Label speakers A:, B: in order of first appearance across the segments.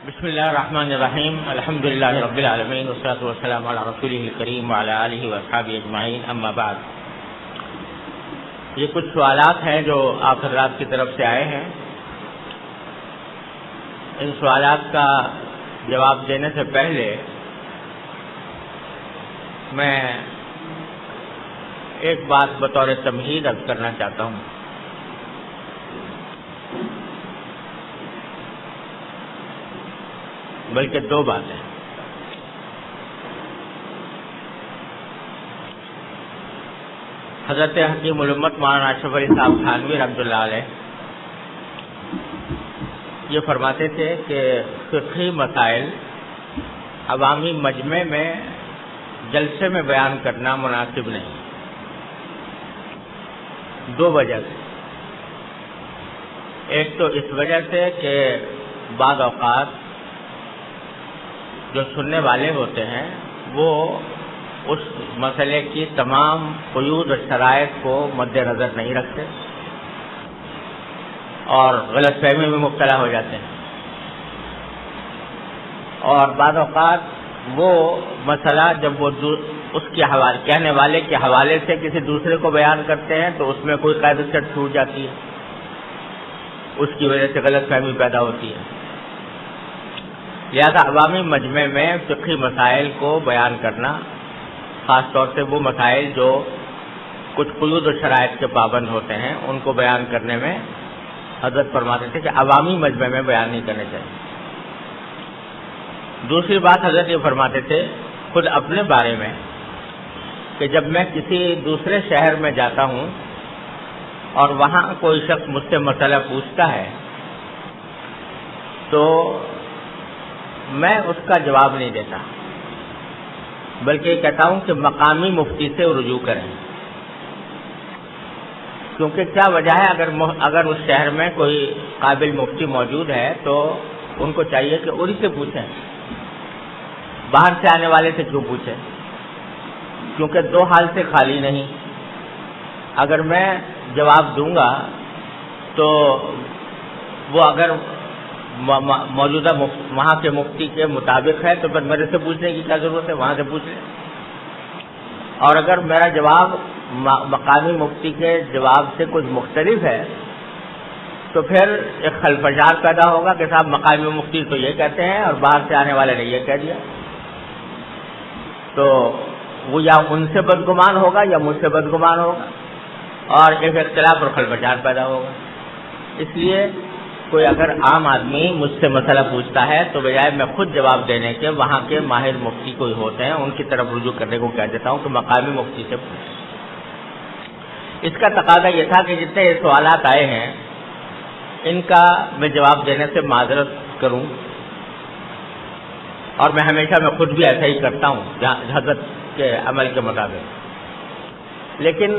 A: بسم اللہ الرحمن الرحیم الحمد للہ رب العالمین والصلاۃ والسلام علی رسولہ الکریم وعلی آلہ واصحابہ اجمعین اما بعد۔ یہ کچھ سوالات ہیں جو آپ حضرات کی طرف سے آئے ہیں۔ ان سوالات کا جواب دینے سے پہلے میں ایک بات بطور تمہید عرض کرنا چاہتا ہوں۔ بلکہ دو باتیں۔ حضرت حکیم الامت مولانا اشرف علی صاحب تھانوی رحمۃ اللہ علیہ یہ فرماتے تھے کہ فقہی مسائل عوامی مجمع میں جلسے میں بیان کرنا مناسب نہیں، دو وجہ سے۔ ایک تو اس وجہ سے کہ بعض اوقات جو سننے والے ہوتے ہیں وہ اس مسئلے کی تمام قیود و شرائط کو مد نظر نہیں رکھتے اور غلط فہمی میں مبتلا ہو جاتے ہیں، اور بعض اوقات وہ مسئلہ جب وہ اس کے حوالے کہنے والے کے حوالے سے کسی دوسرے کو بیان کرتے ہیں تو اس میں کوئی قاعدہ شرط چھوٹ جاتی ہے، اس کی وجہ سے غلط فہمی پیدا ہوتی ہے۔ لہذا عوامی مجمع میں فقہی مسائل کو بیان کرنا، خاص طور سے وہ مسائل جو کچھ قیود و شرائط کے پابند ہوتے ہیں، ان کو بیان کرنے میں حضرت فرماتے تھے کہ عوامی مجمع میں بیان نہیں کرنے چاہیے۔ دوسری بات حضرت یہ فرماتے تھے خود اپنے بارے میں کہ جب میں کسی دوسرے شہر میں جاتا ہوں اور وہاں کوئی شخص مجھ سے مسئلہ پوچھتا ہے تو میں اس کا جواب نہیں دیتا، بلکہ یہ کہتا ہوں کہ مقامی مفتی سے رجوع کریں، کیونکہ کیا وجہ ہے، اگر اس شہر میں کوئی قابل مفتی موجود ہے تو ان کو چاہیے کہ انہی سے پوچھیں، باہر سے آنے والے سے کیوں پوچھیں، کیونکہ دو حال سے خالی نہیں۔ اگر میں جواب دوں گا تو وہ اگر موجودہ وہاں کے مفتی کے مطابق ہے تو پھر میرے سے پوچھنے کی کیا ضرورت ہے، وہاں سے پوچھ لیں۔ اور اگر میرا جواب مقامی مفتی کے جواب سے کچھ مختلف ہے تو پھر ایک خلفشار پیدا ہوگا کہ صاحب مقامی مفتی تو یہ کہتے ہیں اور باہر سے آنے والے نے یہ کہہ دیا، تو وہ یا ان سے بدگمان ہوگا یا مجھ سے بدگمان ہوگا اور ایک اختلاف اور خلفشار پیدا ہوگا۔ اس لیے کوئی اگر عام آدمی مجھ سے مسئلہ پوچھتا ہے تو بجائے میں خود جواب دینے کے وہاں کے ماہر مفتی کوئی ہوتے ہیں ان کی طرف رجوع کرنے کو کہہ دیتا ہوں کہ مقامی مفتی سے پوچھیں۔ اس کا تقاضا یہ تھا کہ جتنے یہ سوالات آئے ہیں ان کا میں جواب دینے سے معذرت کروں، اور میں ہمیشہ میں خود بھی ایسا ہی کرتا ہوں حضرت کے عمل کے مطابق، لیکن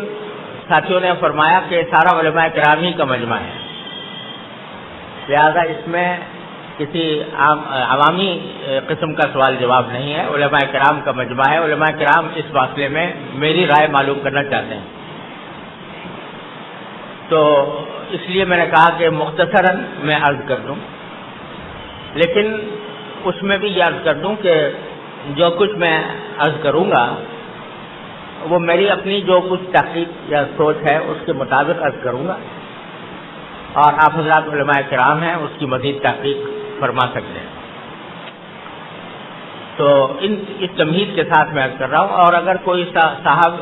A: ساتھیوں نے فرمایا کہ سارا علماء کرام ہی کا مجمع ہے، لہذا اس میں کسی عوامی قسم کا سوال جواب نہیں ہے، علماء کرام کا مجمع ہے۔ علماء کرام اس فاصلے میں میری رائے معلوم کرنا چاہتے ہیں، تو اس لیے میں نے کہا کہ مختصراً میں عرض کر دوں، لیکن اس میں بھی یہ عرض کر دوں کہ جو کچھ میں عرض کروں گا وہ میری اپنی جو کچھ تحقیق یا سوچ ہے اس کے مطابق عرض کروں گا، اور آپ حضرات علماء کرام ہیں اس کی مزید تحقیق فرما سکتے ہیں۔ تو اس تمہید کے ساتھ میں عرض کر رہا ہوں، اور اگر کوئی صاحب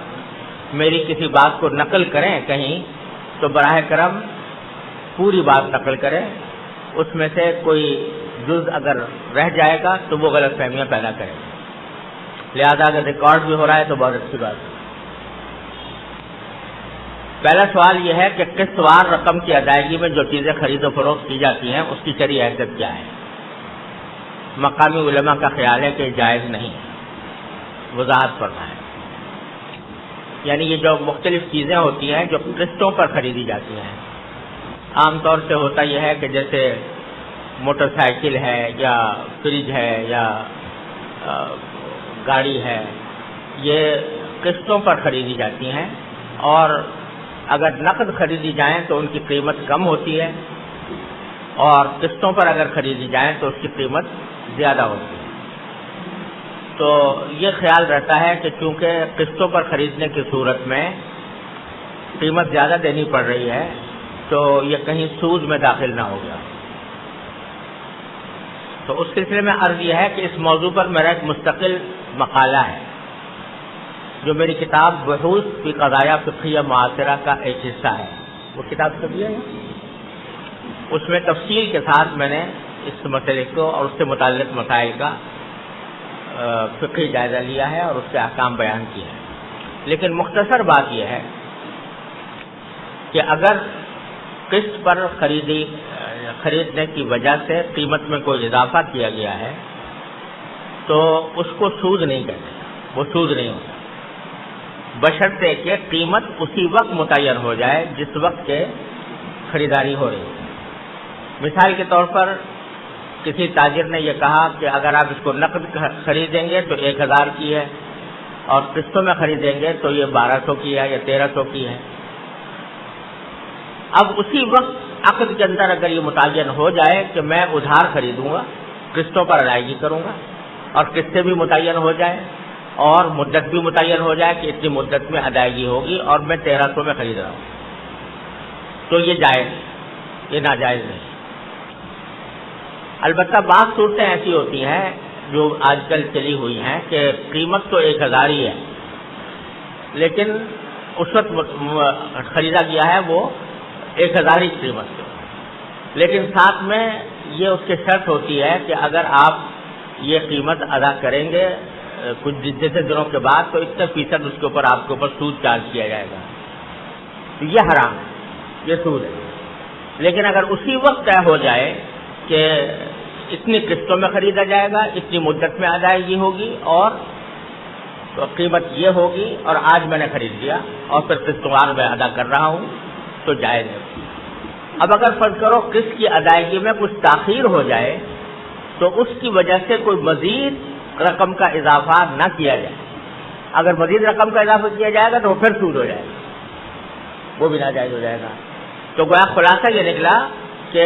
A: میری کسی بات کو نقل کریں کہیں تو براہ کرم پوری بات نقل کریں، اس میں سے کوئی جز اگر رہ جائے گا تو وہ غلط فہمیاں پیدا کریں، لہذا اگر ریکارڈ بھی ہو رہا ہے تو بہت اچھی بات ہے۔ پہلا سوال یہ ہے کہ قسط وار رقم کی ادائیگی میں جو چیزیں خرید و فروخت کی جاتی ہیں اس کی شرعی حیثیت کیا ہے؟ مقامی علماء کا خیال ہے کہ جائز نہیں، وضاحت فرمائیں۔ یعنی یہ جو مختلف چیزیں ہوتی ہیں جو قسطوں پر خریدی جاتی ہیں، عام طور سے ہوتا یہ ہے کہ جیسے موٹر سائیکل ہے یا فریج ہے یا گاڑی ہے، یہ قسطوں پر خریدی جاتی ہیں، اور اگر نقد خریدی جائیں تو ان کی قیمت کم ہوتی ہے، اور قسطوں پر اگر خریدی جائیں تو اس کی قیمت زیادہ ہوتی ہے. تو یہ خیال رہتا ہے کہ چونکہ قسطوں پر خریدنے کی صورت میں قیمت زیادہ دینی پڑ رہی ہے تو یہ کہیں سود میں داخل نہ ہو گیا. تو اس سلسلے میں عرض یہ ہے کہ اس موضوع پر میرا ایک مستقل مقالہ ہے جو میری کتاب بحوث فی قضایا فقہیہ معاصرہ کا ایک حصہ ہے. وہ کتاب چھپی ہے، اس میں تفصیل کے ساتھ میں نے اس مسئلے کو اور اس سے متعلق مسائل کا فقہی جائزہ لیا ہے اور اس کے احکام بیان کیے ہیں. لیکن مختصر بات یہ ہے کہ اگر قسط پر خریدنے کی وجہ سے قیمت میں کوئی اضافہ کیا گیا ہے تو اس کو سود نہیں کہتے، وہ سود نہیں ہوتا، بشرطے کہ قیمت اسی وقت متعین ہو جائے جس وقت کے خریداری ہو رہی ہے. مثال کے طور پر کسی تاجر نے یہ کہا کہ اگر آپ اس کو نقد خریدیں گے تو 1000 کی ہے اور قسطوں میں خریدیں گے تو یہ 1200 کی ہے یا 1300 کی ہے. اب اسی وقت عقد کے اندر اگر یہ متعین ہو جائے کہ میں ادھار خریدوں گا، قسطوں پر ادائیگی کروں گا، اور قسطیں بھی متعین ہو جائے اور مدت بھی متعین ہو جائے کہ اتنی مدت میں ادائیگی ہوگی اور میں 1300 میں خرید رہا ہوں، تو یہ جائز، یہ ناجائز نہیں. البتہ بعض صورتیں ایسی ہوتی ہیں جو آج کل چلی ہوئی ہیں کہ قیمت تو 1000 ہی ہے لیکن اس وقت خریدا گیا ہے وہ 1000 ہی قیمت سے، لیکن ساتھ میں یہ اس کی شرط ہوتی ہے کہ اگر آپ یہ قیمت ادا کریں گے کچھ جتنے دنوں کے بعد تو اتنے فیصد اس کے اوپر آپ کے اوپر سود چارج کیا جائے گا. تو یہ حرام ہے، یہ سود ہے. لیکن اگر اسی وقت طے ہو جائے کہ اتنی قسطوں میں خریدا جائے گا، اتنی مدت میں ادائیگی ہوگی اور تو قیمت یہ ہوگی اور آج میں نے خرید لیا اور پھر قسطوار میں ادا کر رہا ہوں تو جائز ہے. اب اگر فرض کرو قسط کی ادائیگی میں کچھ تاخیر ہو جائے تو اس کی وجہ سے کوئی مزید رقم کا اضافہ نہ کیا جائے. اگر مزید رقم کا اضافہ کیا جائے گا تو وہ پھر سود ہو جائے گا، وہ بھی ناجائز ہو جائے گا. تو گویا خلاصہ یہ نکلا کہ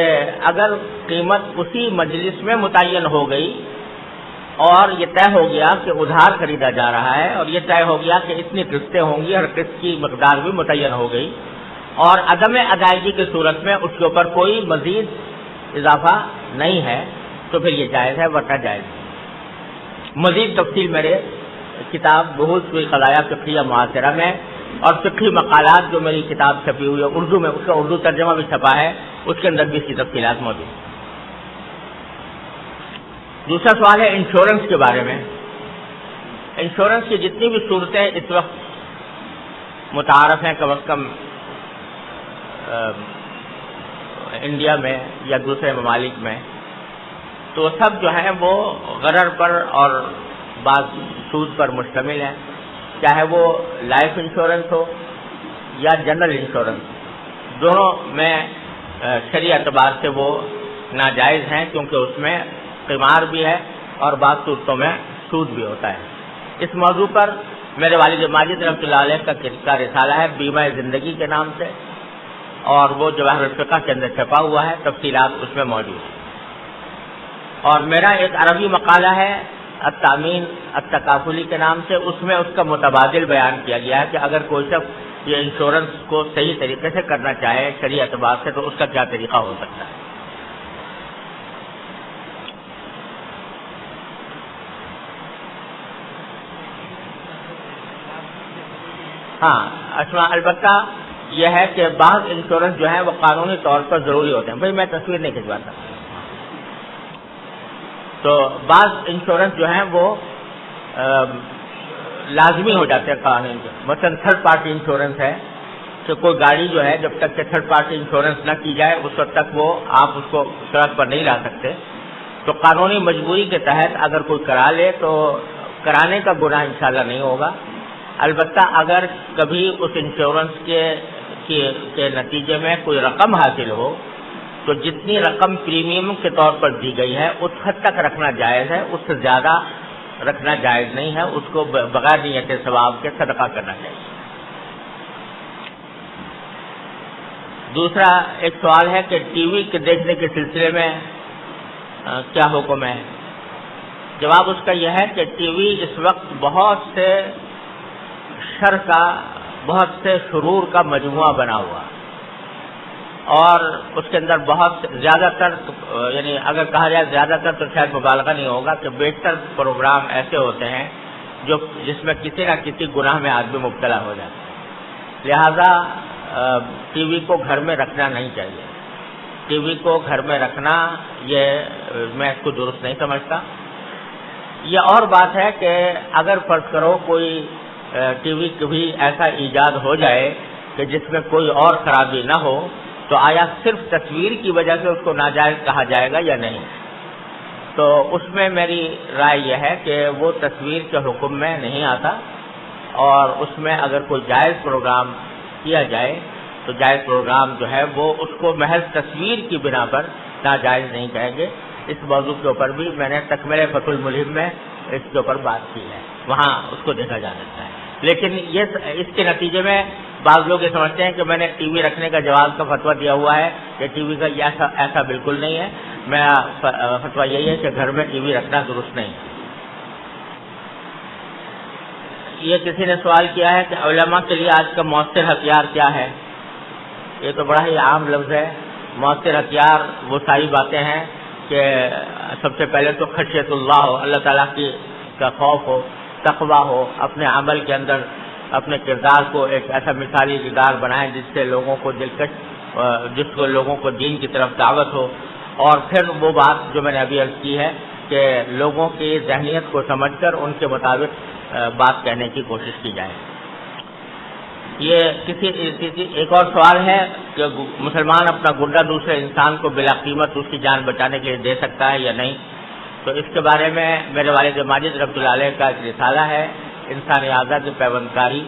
A: اگر قیمت اسی مجلس میں متعین ہو گئی اور یہ طے ہو گیا کہ ادھار خریدا جا رہا ہے اور یہ طے ہو گیا کہ اتنی قسطیں ہوں گی، ہر قسط کی مقدار بھی متعین ہو گئی اور عدم ادائیگی کی صورت میں اس کے اوپر کوئی مزید اضافہ نہیں ہے تو پھر یہ جائز ہے، ورنہ جائز ہے. مزید تفصیل میرے کتاب بحوث فی قضایا فقہیہ معاصرہ میں اور فقہی مقالات جو میری کتاب چھپی ہوئی ہے اردو میں، اس کا اردو ترجمہ بھی چھپا ہے، اس کے اندر بھی اس کی تفصیلات موجود ہیں. دوسرا سوال ہے انشورنس کے بارے میں. انشورنس کی جتنی بھی صورتیں اس وقت متعارف ہیں کم از کم انڈیا میں یا دوسرے ممالک میں، تو سب جو ہیں وہ غرر پر اور بعض سود پر مشتمل ہیں، چاہے وہ لائف انشورنس ہو یا جنرل انشورنس. دونوں میں شرعی اعتبار سے وہ ناجائز ہیں کیونکہ اس میں قمار بھی ہے اور بعض صورتوں میں سود بھی ہوتا ہے. اس موضوع پر میرے والد ماجد رحمۃ اللہ علیہ کا رسالہ ہے بیمہ زندگی کے نام سے اور وہ جواہر الفقہ کے اندر چھپا ہوا ہے، تفصیلات اس میں موجود ہیں. اور میرا ایک عربی مقالہ ہے التامین التکافلی کے نام سے، اس میں اس کا متبادل بیان کیا گیا ہے کہ اگر کوئی شخص یہ انشورنس کو صحیح طریقے سے کرنا چاہے شرعی اعتبار سے تو اس کا کیا طریقہ ہو سکتا ہے. ہاں البتہ یہ ہے کہ بعض انشورنس جو ہیں وہ قانونی طور پر ضروری ہوتے ہیں. بھائی میں تصویر نہیں کھنچواتا. تو بعض انشورنس جو ہیں وہ لازمی ہو جاتے ہیں قانون کے. مثلا تھرڈ پارٹی انشورنس ہے کہ کوئی گاڑی جو ہے جب تک کہ تھرڈ پارٹی انشورنس نہ کی جائے اس وقت تک وہ آپ اس کو سڑک پر نہیں لا سکتے. تو قانونی مجبوری کے تحت اگر کوئی کرا لے تو کرانے کا گناہ انشاءاللہ نہیں ہوگا. البتہ اگر کبھی اس انشورنس کے نتیجے میں کوئی رقم حاصل ہو تو جتنی رقم پریمیم کے طور پر دی گئی ہے اس حد تک رکھنا جائز ہے، اس سے زیادہ رکھنا جائز نہیں ہے. اس کو بغیر نیت ثواب کے صدقہ کرنا چاہیے. دوسرا ایک سوال ہے کہ ٹی وی کے دیکھنے کے سلسلے میں کیا حکم ہے؟ جواب اس کا یہ ہے کہ ٹی وی اس وقت بہت سے شر کا، بہت سے شرور کا مجموعہ بنا ہوا، اور اس کے اندر بہت زیادہ تر، یعنی اگر کہا جائے زیادہ تر تو شاید مبالغہ نہیں ہوگا کہ بیشتر پروگرام ایسے ہوتے ہیں جس میں کسی نہ کسی گناہ میں آدمی مبتلا ہو جاتا ہے۔ لہذا ٹی وی کو گھر میں رکھنا نہیں چاہیے۔ ٹی وی کو گھر میں رکھنا، یہ میں اس کو درست نہیں سمجھتا۔ یہ اور بات ہے کہ اگر فرض کرو کوئی ٹی وی کبھی ایسا ایجاد ہو جائے کہ جس میں کوئی اور خرابی نہ ہو، تو آیا صرف تصویر کی وجہ سے اس کو ناجائز کہا جائے گا یا نہیں؟ تو اس میں میری رائے یہ ہے کہ وہ تصویر کے حکم میں نہیں آتا، اور اس میں اگر کوئی جائز پروگرام کیا جائے تو جائز پروگرام جو ہے وہ اس کو محض تصویر کی بنا پر ناجائز نہیں کہیں گے۔ اس موضوع کے اوپر بھی میں نے تکملہ فتح الملہم میں اس کے اوپر بات کی ہے، وہاں اس کو دیکھا جا سکتا ہے۔ لیکن اس کے نتیجے میں بعض لوگ یہ سمجھتے ہیں کہ میں نے ٹی وی رکھنے کا جواز کا فتویٰ دیا ہوا ہے کہ ٹی وی کا ایسا بالکل نہیں ہے۔ میرا فتویٰ یہی ہے کہ گھر میں ٹی وی رکھنا درست نہیں ہے۔ یہ کسی نے سوال کیا ہے کہ علماء کے لیے آج کا مؤثر ہتھیار کیا ہے؟ یہ تو بڑا ہی عام لفظ ہے۔ مؤثر ہتھیار وہ ساری باتیں ہیں کہ سب سے پہلے تو خشیت اللہ ہو، اللہ تعالیٰ کا خوف ہو، تقویٰ ہو، اپنے عمل کے اندر اپنے کردار کو ایک ایسا مثالی کردار بنائیں جس سے لوگوں کو لوگوں کو دین کی طرف دعوت ہو، اور پھر وہ بات جو میں نے ابھی عرض کی ہے کہ لوگوں کی ذہنیت کو سمجھ کر ان کے مطابق بات کہنے کی کوشش کی جائے۔ یہ ایک اور سوال ہے کہ مسلمان اپنا گردہ دوسرے انسان کو بلا قیمت اس کی جان بچانے کے لیے دے سکتا ہے یا نہیں؟ تو اس کے بارے میں میرے والد ماجد رحمۃ اللہ علیہ کا ایک رسالہ ہے، انسانی اعضاء کی پیوندکاری،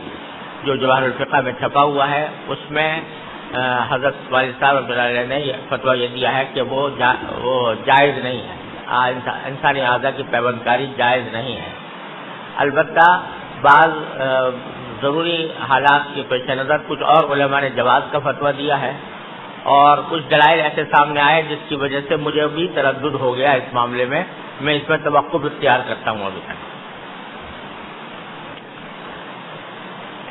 A: جو جواہر الفقہ میں چھپا ہوا ہے۔ اس میں حضرت والد صاحب رحمۃ اللہ علیہ نے فتویٰ یہ دیا ہے کہ وہ جائز نہیں ہے، انسانی اعضاء کی پیوندکاری جائز نہیں ہے۔ البتہ بعض ضروری حالات کے پیش نظر کچھ اور علماء نے جواز کا فتویٰ دیا ہے، اور کچھ دلائل ایسے سامنے آئے جس کی وجہ سے مجھے بھی تردد ہو گیا اس معاملے میں اس میں توقف اختیار کرتا ہوں ابھی تک۔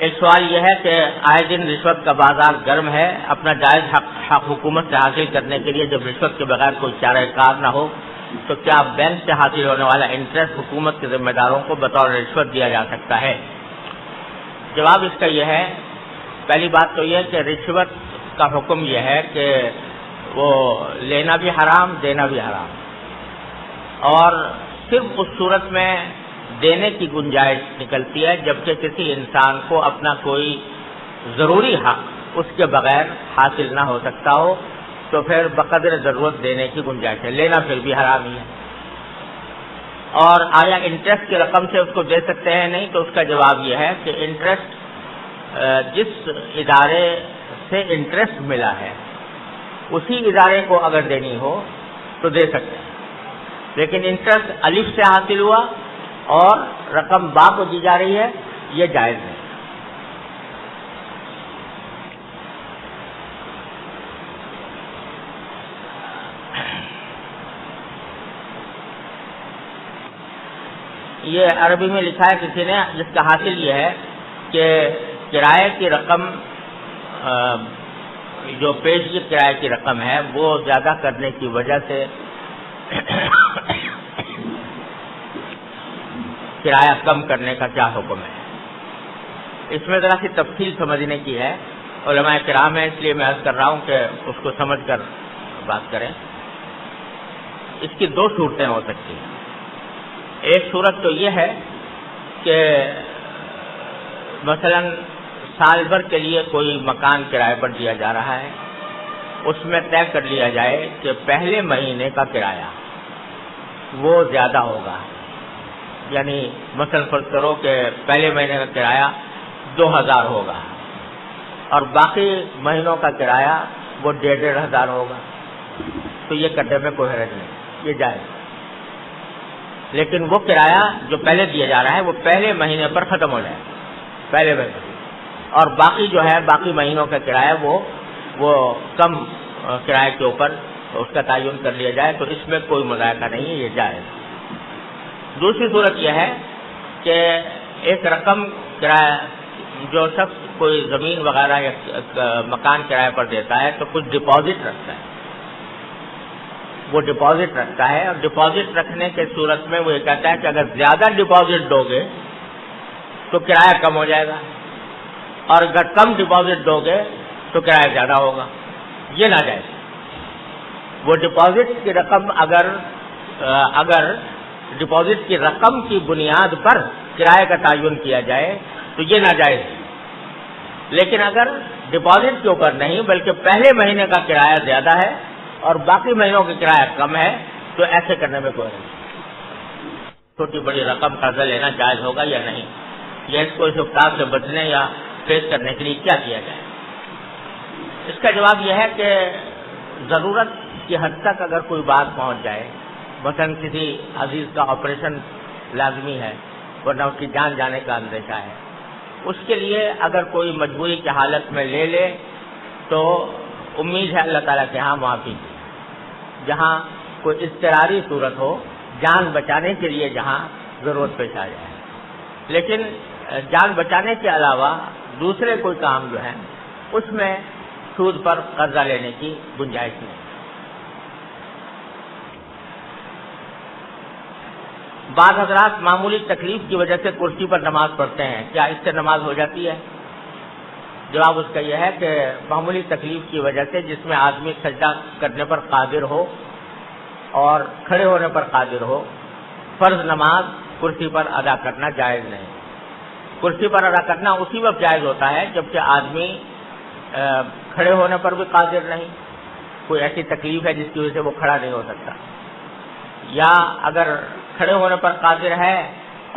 A: ایک سوال یہ ہے کہ آئے دن رشوت کا بازار گرم ہے، اپنا جائز حق حکومت سے حاصل کرنے کے لیے جب رشوت کے بغیر کوئی چارہ کار نہ ہو تو کیا بینک سے حاصل ہونے والا انٹرسٹ حکومت کے ذمہ داروں کو بطور رشوت دیا جا سکتا ہے؟ جواب اس کا یہ ہے، پہلی بات تو یہ کہ رشوت کا حکم یہ ہے کہ وہ لینا بھی حرام، دینا بھی حرام، اور صرف اس صورت میں دینے کی گنجائش نکلتی ہے جبکہ کسی انسان کو اپنا کوئی ضروری حق اس کے بغیر حاصل نہ ہو سکتا ہو، تو پھر بقدر ضرورت دینے کی گنجائش ہے، لینا پھر بھی حرام ہی ہے۔ اور آیا انٹرسٹ کی رقم سے اس کو دے سکتے ہیں؟ نہیں، تو اس کا جواب یہ ہے کہ انٹرسٹ جس ادارے سے انٹرسٹ ملا ہے اسی ادارے کو اگر دینی ہو تو دے سکتے ہیں، لیکن انٹرسٹ الف سے حاصل ہوا اور رقم با کو دی جا رہی ہے، یہ جائز نہیں۔ یہ عربی میں لکھا ہے کسی نے، جس کا حاصل یہ ہے کہ کرائے کی رقم جو پیشگی کرائے کی رقم ہے وہ زیادہ کرنے کی وجہ سے کرایہ کم کرنے کا کیا حکم ہے؟ اس میں ذرا سی تفصیل سمجھنے کی ہے، علماء کرام ہیں اس لیے میں عرض کر رہا ہوں کہ اس کو سمجھ کر بات کریں۔ اس کی دو صورتیں ہو سکتی ہیں۔ ایک صورت تو یہ ہے کہ مثلا سال بھر کے لیے کوئی مکان کرائے پر دیا جا رہا ہے، اس میں طے کر لیا جائے کہ پہلے مہینے کا کرایہ وہ زیادہ ہوگا، یعنی مثلا فرض کرو کہ پہلے مہینے کا کرایہ 2000 ہوگا اور باقی مہینوں کا کرایہ وہ 1500 ہوگا، تو یہ کرنے میں کوئی حرج نہیں، یہ جائز۔ لیکن وہ کرایہ جو پہلے دیا جا رہا ہے وہ پہلے مہینے پر ختم ہو جائے، پہلے مہینے، اور باقی جو ہے باقی مہینوں کا کرایہ وہ وہ کم کرائے کے اوپر اس کا تعین کر لیا جائے تو اس میں کوئی مذائقہ نہیں ہے، یہ جائز۔ دوسری صورت یہ ہے کہ ایک رقم کرایہ جو شخص کوئی زمین وغیرہ یا مکان کرائے پر دیتا ہے تو کچھ ڈپازٹ رکھتا ہے، وہ ڈپازٹ رکھتا ہے، اور ڈپازٹ رکھنے کے صورت میں وہ یہ کہتا ہے کہ اگر زیادہ ڈپازٹ دو گے تو کرایہ کم ہو جائے گا، اور اگر کم ڈپازٹ دو گے تو کرایہ زیادہ ہوگا۔ یہ ناجائز۔ وہ ڈپازٹ کی رقم اگر ڈپازٹ کی رقم کی بنیاد پر کرایہ کا تعین کیا جائے تو یہ ناجائز ہے، لیکن اگر ڈپازٹ کے اوپر نہیں بلکہ پہلے مہینے کا کرایہ زیادہ ہے اور باقی مہینوں کا کرایہ کم ہے تو ایسے کرنے میں کوئی نہیں۔ چھوٹی بڑی رقم قرضہ لینا جائز ہوگا یا نہیں، یا اس کو اس افطار سے بچنے یا فیس کرنے کے لیے کیا کیا جائے؟ اس کا جواب یہ ہے کہ ضرورت کی حد تک اگر کوئی بات پہنچ جائے، مثلاً کسی عزیز کا آپریشن لازمی ہے ورنہ اس کی جان جانے کا اندیشہ ہے، اس کے لیے اگر کوئی مجبوری کی حالت میں لے لے تو امید ہے اللہ تعالیٰ کے ہاں معافی کی۔ جہاں کوئی اضطراری صورت ہو، جان بچانے کے لیے جہاں ضرورت پیش آ جائے، لیکن جان بچانے کے علاوہ دوسرے کوئی کام جو ہیں اس میں سود پر قرضہ لینے کی گنجائش نہیں۔ بعض حضرات معمولی تکلیف کی وجہ سے کرسی پر نماز پڑھتے ہیں، کیا اس سے نماز ہو جاتی ہے؟ جواب اس کا یہ ہے کہ معمولی تکلیف کی وجہ سے جس میں آدمی سجدہ کرنے پر قادر ہو اور کھڑے ہونے پر قادر ہو، فرض نماز کرسی پر ادا کرنا جائز نہیں۔ کرسی پر ادا کرنا اسی وقت جائز ہوتا ہے جبکہ آدمی کھڑے ہونے پر بھی قادر نہیں، کوئی ایسی تکلیف ہے جس کی وجہ سے وہ کھڑا نہیں ہو سکتا، یا اگر کھڑے ہونے پر قادر ہے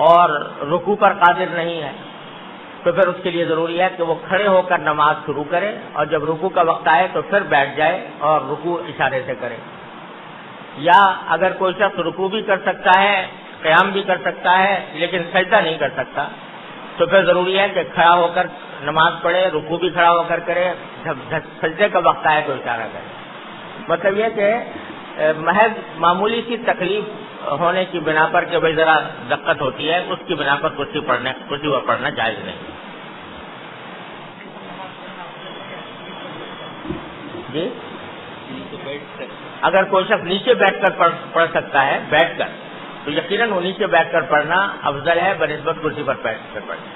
A: اور رکوع پر قادر نہیں ہے تو پھر اس کے لیے ضروری ہے کہ وہ کھڑے ہو کر نماز شروع کرے اور جب رکوع کا وقت آئے تو پھر بیٹھ جائے اور رکوع اشارے سے کرے۔ یا اگر کوئی شخص رکوع بھی کر سکتا ہے، قیام بھی کر سکتا ہے لیکن سجدہ نہیں کر سکتا تو پھر ضروری ہے کہ کھڑا ہو کر نماز پڑھے، رکوع بھی کھڑا ہو کر کرے، جب سجدے کا وقت آئے تو اشارہ کرے۔ مطلب یہ کہ محض معمولی سی تکلیف ہونے کی بنا پر کہ بھائی ذرا دقت ہوتی ہے، اس کی بنا پر کرسی پر پڑھنا جائز نہیں۔ جی، اگر کوئی شخص نیچے بیٹھ کر پڑھ سکتا ہے بیٹھ کر تو یقیناً وہ نیچے بیٹھ کر پڑھنا افضل ہے بنسبت کرسی پر بیٹھ کر پڑھنا۔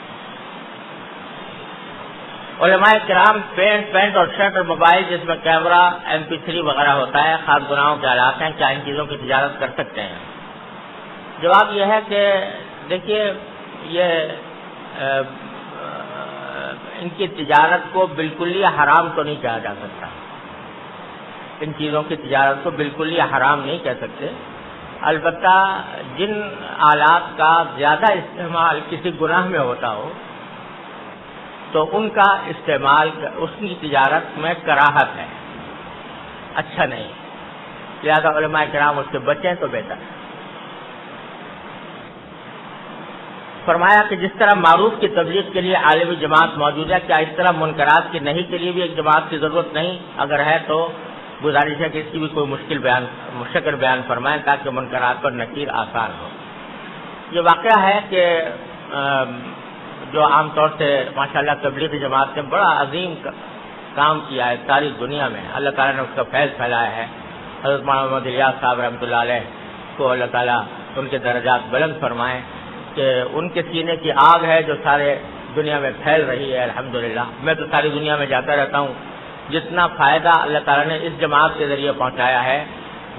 A: علماء کرام پینٹ اور شرٹ اور موبائل جس میں کیمرہ MP3 وغیرہ ہوتا ہے خاص گناہوں کے آلات ہیں، کیا ان چیزوں کی تجارت کر سکتے ہیں؟ جواب یہ ہے کہ دیکھیے یہ ان کی تجارت کو بالکل ہی حرام تو نہیں کہا جا سکتا، ان چیزوں کی تجارت کو بالکل ہی حرام نہیں کہہ سکتے، البتہ جن آلات کا زیادہ استعمال کسی گناہ میں ہوتا ہو تو ان کا استعمال اس کی تجارت میں کراہت ہے، اچھا نہیں، لہذا علماء کرام اس سے بچیں تو بہتر ہے۔ فرمایا کہ جس طرح معروف کی تبلیغ کے لیے عالمی جماعت موجود ہے، کیا اس طرح منکرات کی نہیں کے لیے بھی ایک جماعت کی ضرورت نہیں؟ اگر ہے تو گزارش ہے کہ اس کی بھی کوئی مشکل بیان فرمائیں تاکہ منکرات پر نکیر آسان ہو۔ یہ واقعہ ہے کہ جو عام طور سے ماشاءاللہ تبلیغی جماعت نے بڑا عظیم کام کیا ہے ساری دنیا میں، اللہ تعالیٰ نے اس کا فیض پھیلایا ہے۔ حضرت محمد الیاس صاحب رحمۃ اللہ علیہ کو اللہ تعالیٰ ان کے درجات بلند فرمائیں کہ ان کے سینے کی آگ ہے جو سارے دنیا میں پھیل رہی ہے الحمدللہ۔ میں تو ساری دنیا میں جاتا رہتا ہوں، جتنا فائدہ اللہ تعالیٰ نے اس جماعت کے ذریعے پہنچایا ہے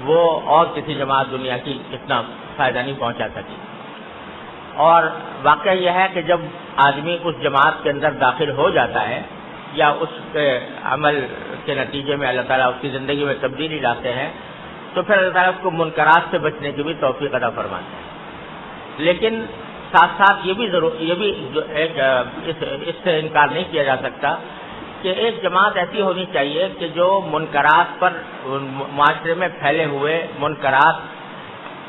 A: وہ اور کسی جماعت دنیا کی اتنا فائدہ نہیں پہنچا سکی۔ اور واقعہ یہ ہے کہ جب آدمی اس جماعت کے اندر داخل ہو جاتا ہے یا اس کے عمل کے نتیجے میں اللہ تعالیٰ اس کی زندگی میں تبدیلی لاتے ہیں تو پھر اللہ تعالیٰ اس کو منکرات سے بچنے کی بھی توفیق عطا فرماتے ہیں۔ لیکن ساتھ ساتھ یہ بھی اس سے انکار نہیں کیا جا سکتا کہ ایک جماعت ایسی ہونی چاہیے کہ جو منکرات پر، معاشرے میں پھیلے ہوئے منکرات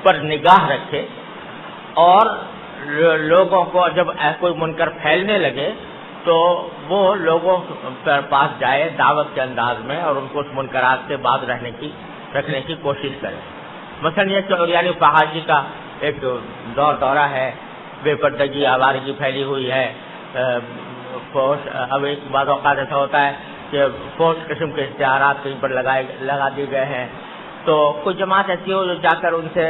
A: پر نگاہ رکھے اور لوگوں کو جب کوئی منکر پھیلنے لگے تو وہ لوگوں پر پاس جائے دعوت کے انداز میں اور ان کو اس منکرات سے باز رکھنے کی کوشش کرے. مثلا یہ چوریانی فحاشی کا ایک دورہ ہے، بے پردگی آوارگی پھیلی ہوئی ہے. اب ایک بعض اوقات ایسا ہوتا ہے کہ فوش قسم کے اشتہارات کہیں پر لگا دیے گئے ہیں، تو کوئی جماعت ایسی ہو جو جا کر ان سے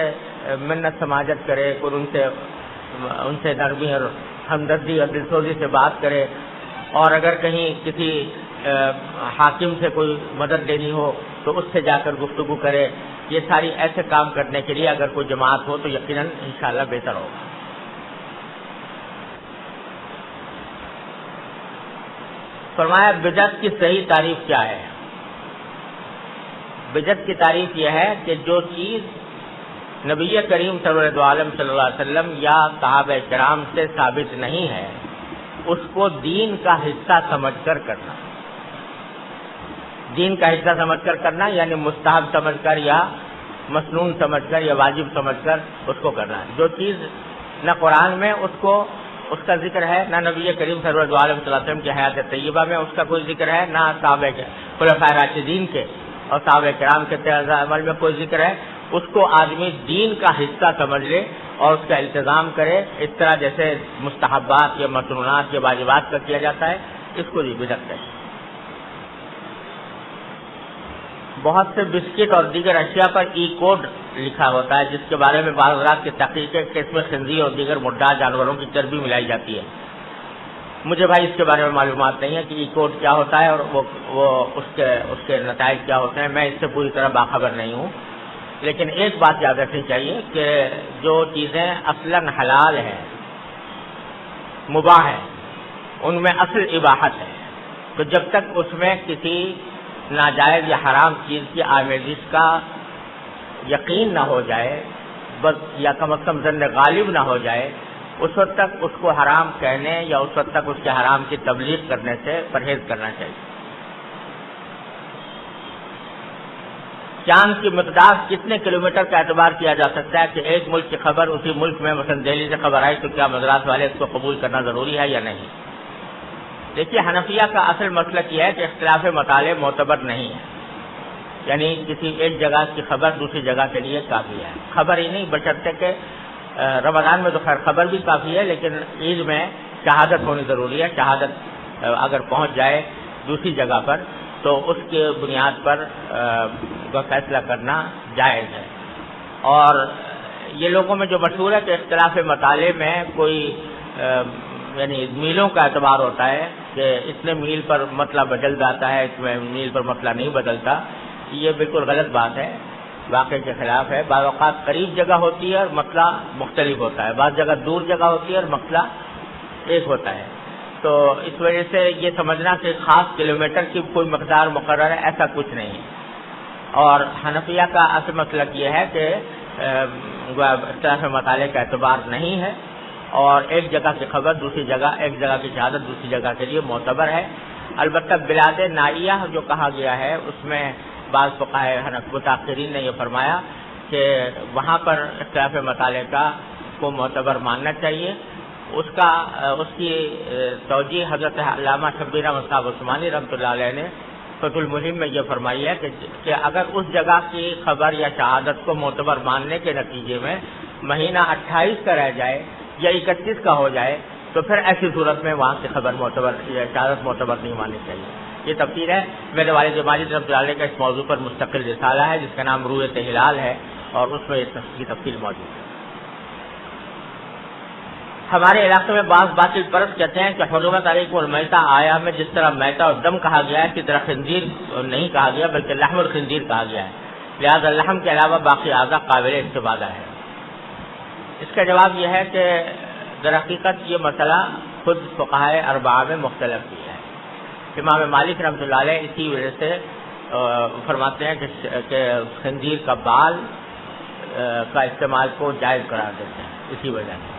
A: منت سماجت کرے، کوئی ان سے نرمی اور ہمدردی اور دلسوزی سے بات کرے، اور اگر کہیں کسی حاکم سے کوئی مدد لینی ہو تو اس سے جا کر گفتگو کرے. یہ ساری ایسے کام کرنے کے لیے اگر کوئی جماعت ہو تو یقیناً انشاءاللہ بہتر ہوگا. فرمایا بدعت کی صحیح تعریف کیا ہے؟ بدعت کی تعریف یہ ہے کہ جو چیز نبی کریم صلی اللہ علیہ وسلم یا صحابہ کرام سے ثابت نہیں ہے اس کو دین کا حصہ سمجھ کر کرنا. دین کا حصہ سمجھ کر کرنا یعنی مستحب سمجھ کر یا مسنون سمجھ کر یا واجب سمجھ کر اس کو کرنا. جو چیز نہ قرآن میں اس کا ذکر ہے، نہ نبی کریم صلی اللہ علیہ وسلم کی حیات طیبہ میں اس کا کوئی ذکر ہے، نہ صحابہ خلفائے راشدین کے اور صحابہ کرام کے طرز عمل میں کوئی ذکر ہے، اس کو آدمی دین کا حصہ سمجھ لے اور اس کا التزام کرے اس طرح جیسے مستحبات یا مسنونات یا واجبات کا کیا جاتا ہے، اس کو بدعت ہے. بہت سے بسکٹ اور دیگر اشیاء پر ای کوڈ لکھا ہوتا ہے جس کے بارے میں بعض حضرات کی تحقیق ہے کہ اس میں خنزیر اور دیگر مردار جانوروں کی چربی ملائی جاتی ہے. مجھے بھائی اس کے بارے میں معلومات نہیں ہے کہ ای کوڈ کیا ہوتا ہے اور وہ اس کے نتائج کیا ہوتے ہیں، میں اس سے پوری طرح باخبر نہیں ہوں. لیکن ایک بات یاد رکھنی چاہیے کہ جو چیزیں اصلاً حلال ہیں، مباح ہیں، ان میں اصل اباحت ہے. تو جب تک اس میں کسی ناجائز یا حرام چیز کی آمیزش کا یقین نہ ہو جائے، بس یا کم از کم ظن غالب نہ ہو جائے، اس وقت تک اس کو حرام کہنے یا اس وقت تک اس کے حرام کی تبلیغ کرنے سے پرہیز کرنا چاہیے. چاند کی مقدار کتنے کلومیٹر کا اعتبار کیا جا سکتا ہے کہ ایک ملک کی خبر اسی ملک میں مثلا دہلی سے خبر آئی تو کیا مدراس والے اس کو قبول کرنا ضروری ہے یا نہیں؟ دیکھیے، حنفیہ کا اصل مسلک یہ ہے کہ اختلاف مطالع معتبر نہیں ہے، یعنی کسی ایک جگہ کی خبر دوسری جگہ کے لیے کافی ہے. خبر ہی نہیں بشرطے کہ رمضان میں تو خیر خبر بھی کافی ہے، لیکن عید میں شہادت ہونی ضروری ہے. شہادت اگر پہنچ جائے دوسری جگہ پر تو اس کے بنیاد پر فیصلہ کرنا جائز ہے. اور یہ لوگوں میں جو مشہور ہے کہ اختلاف مطالع میں کوئی یعنی میلوں کا اعتبار ہوتا ہے کہ اتنے میل پر مسئلہ بدل جاتا ہے، اس میں میل پر مسئلہ نہیں بدلتا. یہ بالکل غلط بات ہے، واقعے کے خلاف ہے. بعض اوقات قریب جگہ ہوتی ہے اور مسئلہ مختلف ہوتا ہے، بعض جگہ دور جگہ ہوتی ہے اور مسئلہ ایک ہوتا ہے. تو اس وجہ سے یہ سمجھنا کہ خاص کلومیٹر کی کوئی مقدار مقرر ہے، ایسا کچھ نہیں ہے. اور حنفیہ کا اصل مسلک یہ ہے کہ اختلاف مطالع کا اعتبار نہیں ہے اور ایک جگہ کی خبر دوسری جگہ، ایک جگہ کی شہادت دوسری جگہ کے لیے معتبر ہے. البتہ بلاد نائیہ جو کہا گیا ہے اس میں بعض فقہائے متأخرین نے یہ فرمایا کہ وہاں پر اختلاف مطالع کو معتبر ماننا چاہیے. اس کی توجیہ حضرت علامہ شبیر احمد صاحب عثمانی رحمۃ اللہ علیہ نے فتح الملہم میں یہ فرمائی ہے کہ اگر اس جگہ کی خبر یا شہادت کو معتبر ماننے کے نتیجے میں مہینہ 28 کا رہ جائے یا 31 کا ہو جائے تو پھر ایسی صورت میں وہاں کی خبر معتبر یا شہادت معتبر نہیں ماننی چاہیے. یہ تفسیر ہے. میرے والد ماجد رحمۃ اللہ علیہ کا اس موضوع پر مستقل رسالہ ہے جس کا نام رؤیت ہلال ہے اور اس میں یہ تفصیل موجود ہے. ہمارے علاقے میں بعض باطل پرست کہتے ہیں کہ حرمت علیکم المیتہ آیا میں جس طرح میتہ اور دم کہا گیا ہے اسی طرح خنزیر نہیں کہا گیا بلکہ لحم الخنزیر کہا گیا ہے، لہذا لحم کے علاوہ باقی اعضاء قابل استفادہ ہے. اس کا جواب یہ ہے کہ در حقیقت یہ مسئلہ خود فقہائے اربعہ میں مختلف بھی ہے. امام مالک رحمۃ اللہ علیہ اسی وجہ سے فرماتے ہیں کہ خنزیر کا بال کا استعمال کو جائز قرار دیتے ہیں اسی وجہ سے.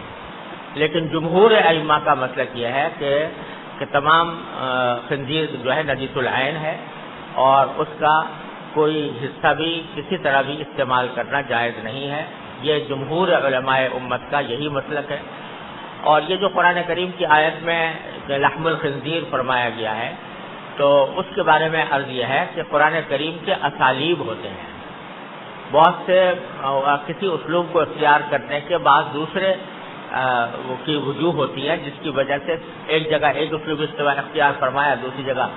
A: لیکن جمہور ائمہ کا مسلک یہ ہے کہ تمام خنزیر جو ہے نجیس العین ہے اور اس کا کوئی حصہ بھی کسی طرح بھی استعمال کرنا جائز نہیں ہے. یہ جمہور علماء امت کا یہی مسلک ہے. اور یہ جو قرآن کریم کی آیت میں کہ لحم الخنزیر فرمایا گیا ہے، تو اس کے بارے میں عرض یہ ہے کہ قرآن کریم کے اسالیب ہوتے ہیں، بہت سے کسی اسلوب کو اختیار کرنے کے بعد دوسرے کی وجوہ ہوتی ہے، جس کی وجہ سے ایک جگہ ایک اسلوب اختیار فرمایا، دوسری جگہ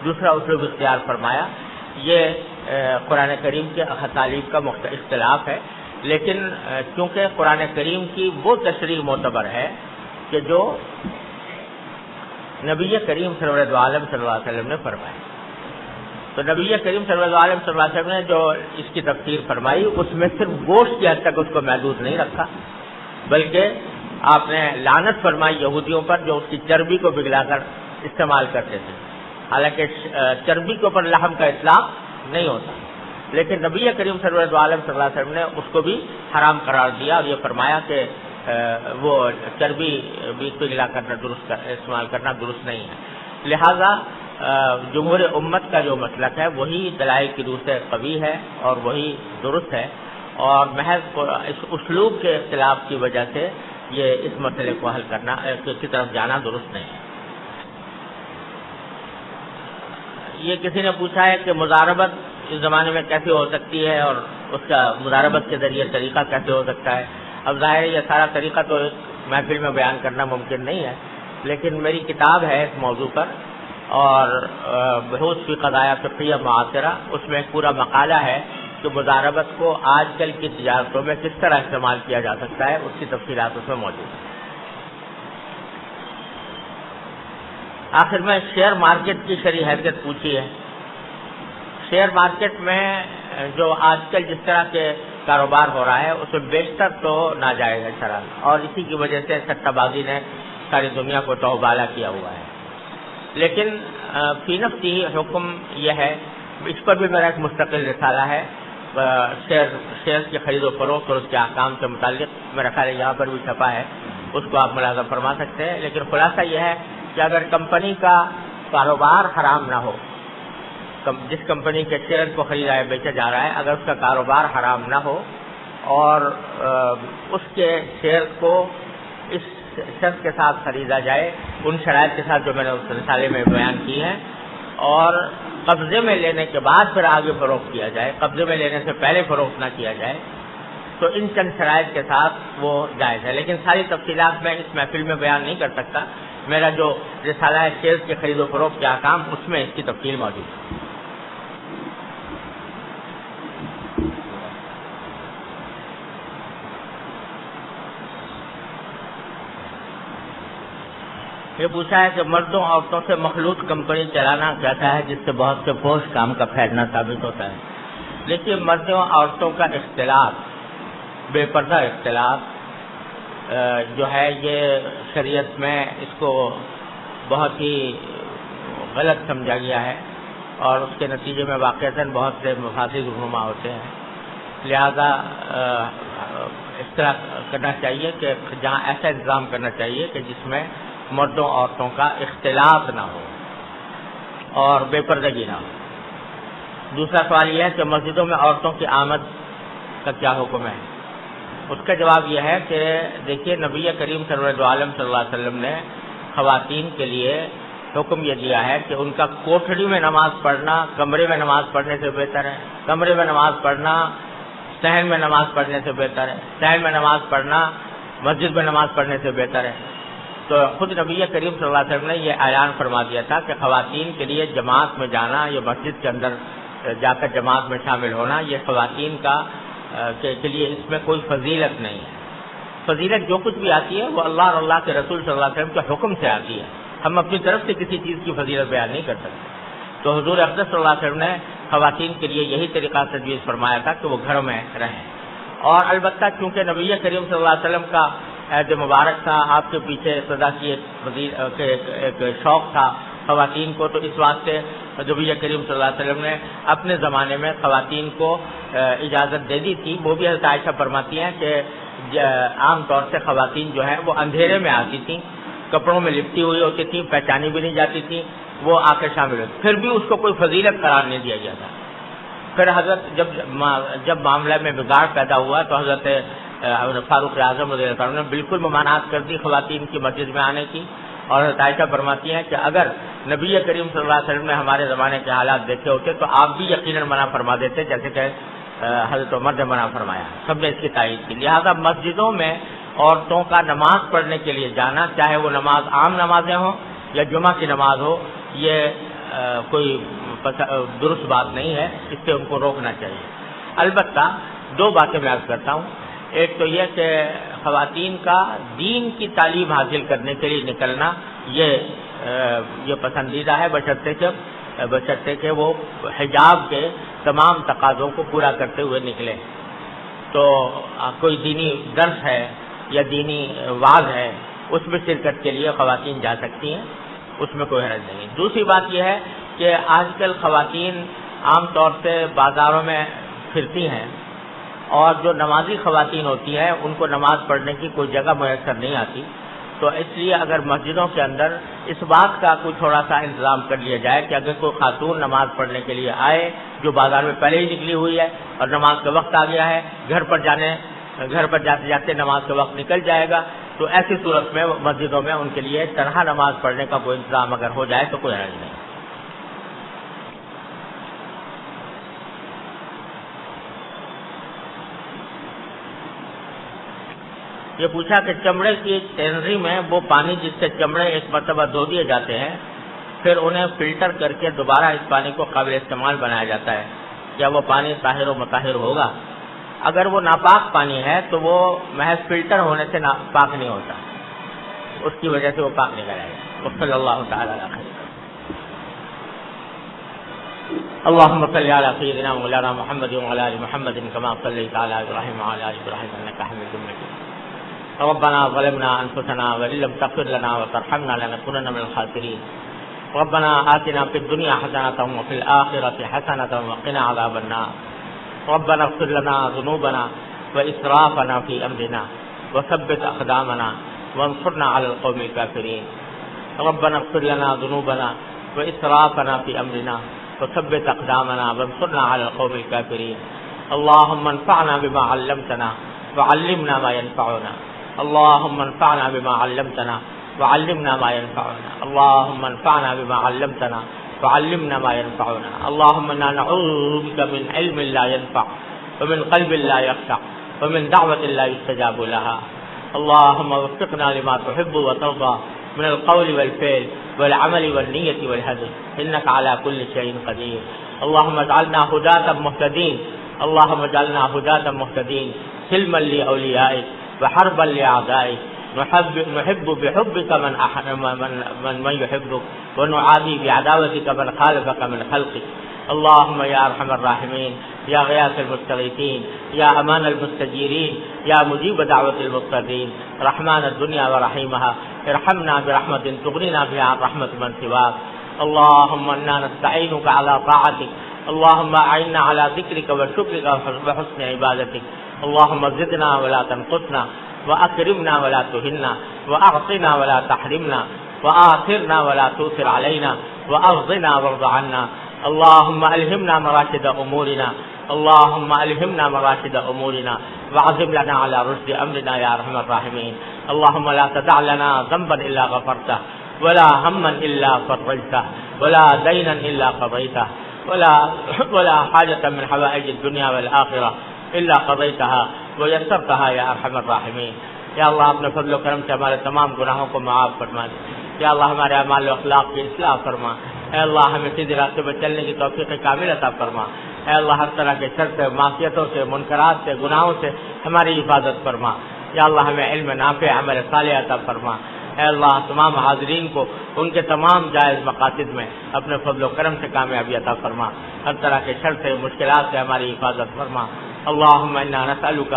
A: دوسرا اسلوب اختیار فرمایا۔ یہ قرآن کریم کے اسالیب کا اختلاف ہے، لیکن چونکہ قرآن کریم کی وہ تشریح معتبر ہے کہ جو نبی کریم صلی اللہ علیہ وسلم نے فرمائی، تو نبی کریم صلی اللہ علیہ وسلم نے جو اس کی تفسیر فرمائی اس میں صرف گوشت کی حد تک اس کو محدود نہیں رکھا، بلکہ آپ نے لعنت فرمائی یہودیوں پر جو اس کی چربی کو پگھلا کر استعمال کرتے تھے، حالانکہ چربی کے اوپر لحم کا اطلاق نہیں ہوتا، لیکن نبی کریم صلی اللہ علیہ وسلم نے اس کو بھی حرام قرار دیا اور یہ فرمایا کہ وہ چربی بھی پگھلا کرنا استعمال کرنا درست نہیں ہے۔ لہذا جمہور امت کا جو مسلک ہے وہی دلائل کی روح سے قوی ہے اور وہی درست ہے، اور محض اس اسلوب کے اختلاف کی وجہ سے یہ اس مسئلے کو حل کرنا کی طرف جانا درست نہیں ہے۔ یہ کسی نے پوچھا ہے کہ مضاربت اس زمانے میں کیسے ہو سکتی ہے اور اس کا مضاربت کے ذریعے طریقہ کیسے ہو سکتا ہے۔ اب ظاہر ہے یہ سارا طریقہ تو ایک محفل میں بیان کرنا ممکن نہیں ہے، لیکن میری کتاب ہے اس موضوع پر، اور بحوث فی قضایا فقہیہ معاصرہ، اس میں ایک پورا مقالہ ہے کہ مضاربت کو آج کل کی تجارتوں میں کس طرح استعمال کیا جا سکتا ہے، اس کی تفصیلات اس میں موجود ہیں۔ آخر میں شیئر مارکیٹ کی شرعی حیثیت پوچھی ہے۔ شیئر مارکیٹ میں جو آج کل جس طرح کے کاروبار ہو رہا ہے اس میں بیشتر تو ناجائز ہے شرعاً، اور اسی کی وجہ سے سٹہ بازی نے ساری دنیا کو توبالا کیا ہوا ہے، لیکن فی نفسی حکم یہ ہے، اس پر بھی میرا ایک مستقل رسالہ ہے، شیئر کی خرید و فروخت اور اس کے احکام سے متعلق، میرا خیال ہے یہاں پر بھی چھپا ہے، اس کو آپ ملاحظہ فرما سکتے ہیں۔ لیکن خلاصہ یہ ہے کہ اگر کمپنی کا کاروبار حرام نہ ہو، جس کمپنی کے شیئر کو خریدا ہے بیچا جا رہا ہے، اگر اس کا کاروبار حرام نہ ہو اور اس کے شیئر کو اس شرط کے ساتھ خریدا جائے، ان شرائط کے ساتھ جو میں نے اس رسالے میں بیان کی ہے، اور قبضے میں لینے کے بعد پھر آگے فروخت کیا جائے، قبضے میں لینے سے پہلے فروخت نہ کیا جائے، تو ان چند شرائط کے ساتھ وہ جائز ہے۔ لیکن ساری تفصیلات میں اس محفل میں بیان نہیں کر سکتا، میرا جو رسالہ ہے شیئر کی خرید و فروخت کے احکام، اس میں اس کی تفصیل موجود ہے۔ یہ پوچھا ہے کہ مردوں عورتوں سے مخلوط کمپنی چلانا کہتا ہے جس سے بہت سے فحش کام کا پھیلنا ثابت ہوتا ہے۔ دیکھیے، مردوں عورتوں کا اختلاط، بے پردہ اختلاط جو ہے، یہ شریعت میں اس کو بہت ہی غلط سمجھا گیا ہے، اور اس کے نتیجے میں واقعتاً بہت سے مفاسد رونما ہوتے ہیں۔ لہذا اس طرح کرنا چاہیے کہ جہاں ایسا انتظام کرنا چاہیے کہ جس میں مردوں عورتوں کا اختلاط نہ ہو اور بے پردگی نہ ہو۔ دوسرا سوال یہ ہے کہ مسجدوں میں عورتوں کی آمد کا کیا حکم ہے؟ اس کا جواب یہ ہے کہ دیکھیے، نبی کریم صلی اللہ علیہ وسلم نے خواتین کے لیے حکم یہ دیا ہے کہ ان کا کوٹھڑی میں نماز پڑھنا کمرے میں نماز پڑھنے سے بہتر ہے، کمرے میں نماز پڑھنا صحن میں نماز پڑھنے سے بہتر ہے، صحن میں نماز پڑھنا مسجد میں نماز پڑھنے سے بہتر ہے۔ تو خود نبی کریم صلی اللہ علیہ وسلم نے یہ اعلان فرما دیا تھا کہ خواتین کے لیے جماعت میں جانا یا مسجد کے اندر جا کر جماعت میں شامل ہونا، یہ خواتین کا کے لیے اس میں کوئی فضیلت نہیں ہے۔ فضیلت جو کچھ بھی آتی ہے وہ اللہ اور اللہ کے رسول صلی اللہ علیہ وسلم کے حکم سے آتی ہے، ہم اپنی طرف سے کسی چیز کی فضیلت بیان نہیں کر سکتے۔ تو حضور اقدس صلی اللہ علیہ وسلم نے خواتین کے لیے یہی طریقہ تجویز فرمایا تھا کہ وہ گھروں میں رہیں، اور البتہ چونکہ نبی کریم صلی اللہ علیہ وسلم کا عہد مبارک تھا، آپ کے پیچھے اقتدا کی ایک شوق تھا خواتین کو، تو اس واسطے نبی کریم صلی اللہ علیہ وسلم نے اپنے زمانے میں خواتین کو اجازت دے دی تھی۔ وہ بھی حضرت عائشہ فرماتی ہیں کہ عام طور سے خواتین جو ہیں وہ اندھیرے میں آتی تھیں، کپڑوں میں لپٹی ہوئی ہوتی تھیں، پہچانی بھی نہیں جاتی تھیں، وہ آ کے شامل ہوتی، پھر بھی اس کو کوئی فضیلت قرار نہیں دیا گیا تھا۔ پھر حضرت جب معاملہ میں بگاڑ پیدا ہوا تو حضرت فاروق اعظم رضی اللہ عنہ نے بالکل ممانعت کر دی خواتین کی مسجد میں آنے کی، اور حضرت عائشہ فرماتی ہیں کہ اگر نبی کریم صلی اللہ علیہ وسلم نے ہمارے زمانے کے حالات دیکھے ہوتے تو آپ بھی یقیناً منع فرما دیتے، جیسے کہ حضرت عمر نے منع فرمایا، سب نے اس کی تائید کی۔ لہذا مسجدوں میں عورتوں کا نماز پڑھنے کے لیے جانا، چاہے وہ نماز عام نمازیں ہوں یا جمعہ کی نماز ہو، یہ کوئی درست بات نہیں ہے، اس سے ان کو روکنا چاہیے۔ البتہ دو باتیں میں عرض کرتا ہوں، ایک تو یہ کہ خواتین کا دین کی تعلیم حاصل کرنے کے لیے نکلنا یہ پسندیدہ ہے، بشرطے کہ وہ حجاب کے تمام تقاضوں کو پورا کرتے ہوئے نکلے۔ تو کوئی دینی درس ہے یا دینی وعظ ہے، اس میں شرکت کے لیے خواتین جا سکتی ہیں، اس میں کوئی حرج نہیں۔ دوسری بات یہ ہے کہ آج کل خواتین عام طور سے بازاروں میں پھرتی ہیں، اور جو نمازی خواتین ہوتی ہیں ان کو نماز پڑھنے کی کوئی جگہ میسر نہیں آتی، تو اس لیے اگر مسجدوں کے اندر اس بات کا کوئی تھوڑا سا انتظام کر لیا جائے کہ اگر کوئی خاتون نماز پڑھنے کے لیے آئے جو بازار میں پہلے ہی نکلی ہوئی ہے اور نماز کا وقت آ گیا ہے، گھر پر جاتے جاتے نماز کا وقت نکل جائے گا، تو ایسی صورت میں مسجدوں میں ان کے لیے تنہا نماز پڑھنے کا کوئی انتظام اگر ہو جائے تو کوئی حرج نہیں۔ یہ پوچھا کہ چمڑے کی ٹینری میں وہ پانی جس سے چمڑے ایک مرتبہ دھو دیے جاتے ہیں پھر انہیں فلٹر کر کے دوبارہ اس پانی کو قابل استعمال بنایا جاتا ہے، کیا وہ پانی طاہر و مطہر ہوگا؟ اگر وہ ناپاک پانی ہے تو وہ محض فلٹر ہونے سے پاک نہیں ہوتا، اس کی وجہ سے وہ پاک نہیں کرے گا۔ صلی اللہ تعالی علیہ وسلم۔ اللهم صل على سيدنا مولانا محمد وعلى ال محمد كما صليت على ابراهيم وعلى ال ابراهيم انك حميد مجيد۔ ربنا ظلمنا انفسنا وان لم تغفر لنا وترحمنا لنكونن من الخاسرين۔ ربنا آتنا في الدنيا حسنة وفي الآخرة حسنة وقنا عذاب النار۔ ربنا اغفر لنا ذنوبنا وإسرافنا في أمرنا وثبت أقدامنا وانصرنا على القوم الكافرين۔ ربنا اغفر لنا ذنوبنا وإسرافنا في أمرنا وثبت أقدامنا وانصرنا على القوم الكافرين۔ اللهم انفعنا بما علمتنا وعلمنا ما ينفعنا۔ اللهم انفعنا بما علمتنا وعلمنا ما ينفعنا۔ اللهم انفعنا بما علمتنا وعلمنا ما ينفعنا۔ اللهم انا نعوذ بك من علم لا ينفع ومن قلب لا يخشع ومن دعوة لا يستجاب لها۔ اللهم وفقنا لما تحب وترضى من القول والفعل والعمل والنية والهدي، إنك على كل شيء قدير۔ اللهم اجعلنا هداة مهتدين، اللهم اجعلنا هداة مهتدين، سلما لأوليائك وحربا لأعدائك، نحب بحبك من يحبك ونعادي بعداوتك من خالفك من خلقك۔ اللهم يا ارحم الراحمين، يا غياث المستغيثين، يا امان المستجيرين، يا مجيب دعوة المضطرين، رحمن الدنيا ورحيمها، ارحمنا برحمة تغنينا بها عن رحمة من سواك۔ اللهم انا نستعينك على طاعتك، اللهم اعنا على ذكرك وشكرك وحسن عبادتك۔ اللهم زدنا ولا تنقصنا، وأكرمنا ولا تهنا، وأعطنا ولا تحرمنا، وآثرنا ولا تؤثر علينا، وأرضنا وارض عنا۔ اللهم ألهمنا مراشد أمورنا، اللهم ألهمنا مراشد أمورنا، واعزم لنا على رشد أمرنا يا أرحم الراحمين۔ اللهم لا تدع لنا ذنبا إلا غفرته، ولا هما إلا فرجته، ولا دينا إلا قضيته، ولا حاجة من حوائج الدنيا والآخرة إلا قضيتها ويسرتها يا ارحم الراحمین۔ یا اللہ اپنے فضل و کرم سے ہمارے تمام گناہوں کو معاف فرما دے، یا اللہ ہمارے اعمال و اخلاق کی اصلاح فرما، اے اللہ ہمیں سیدھے راستے پر چلنے کی توفیق کامل عطا فرما، اے اللہ ہر طرح کے شر سے، معصیتوں سے، منکرات سے، گناہوں سے ہماری حفاظت فرما، یا اللہ ہمیں علم نافع، عمل صالح عطا فرما، اے اللہ تمام حاضرین کو ان کے تمام جائز مقاصد میں اپنے فضل و کرم سے کامیابی عطا فرما، ہر طرح کے شر سے، مشکلات سے ہماری حفاظت فرما۔ اللهم انا نسألك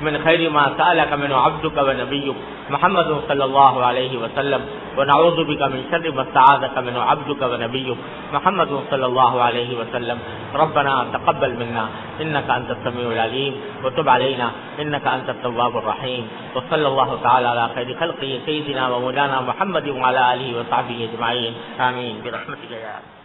A: من خير ما سألك منه عبدك ونبيك محمد صلى الله عليه وسلم، ونعوذ بك من شر ما استعاذك منه عبدك ونبيك محمد صلى الله عليه وسلم۔ ربنا تقبل منا انك انت السميع العليم، وتب علينا انك انت التواب الرحيم، وصلى الله تعالى على خير خلقه سيدنا ومولانا محمد وعلى اله وصحبه اجمعين، آمين برحمتك يا رب۔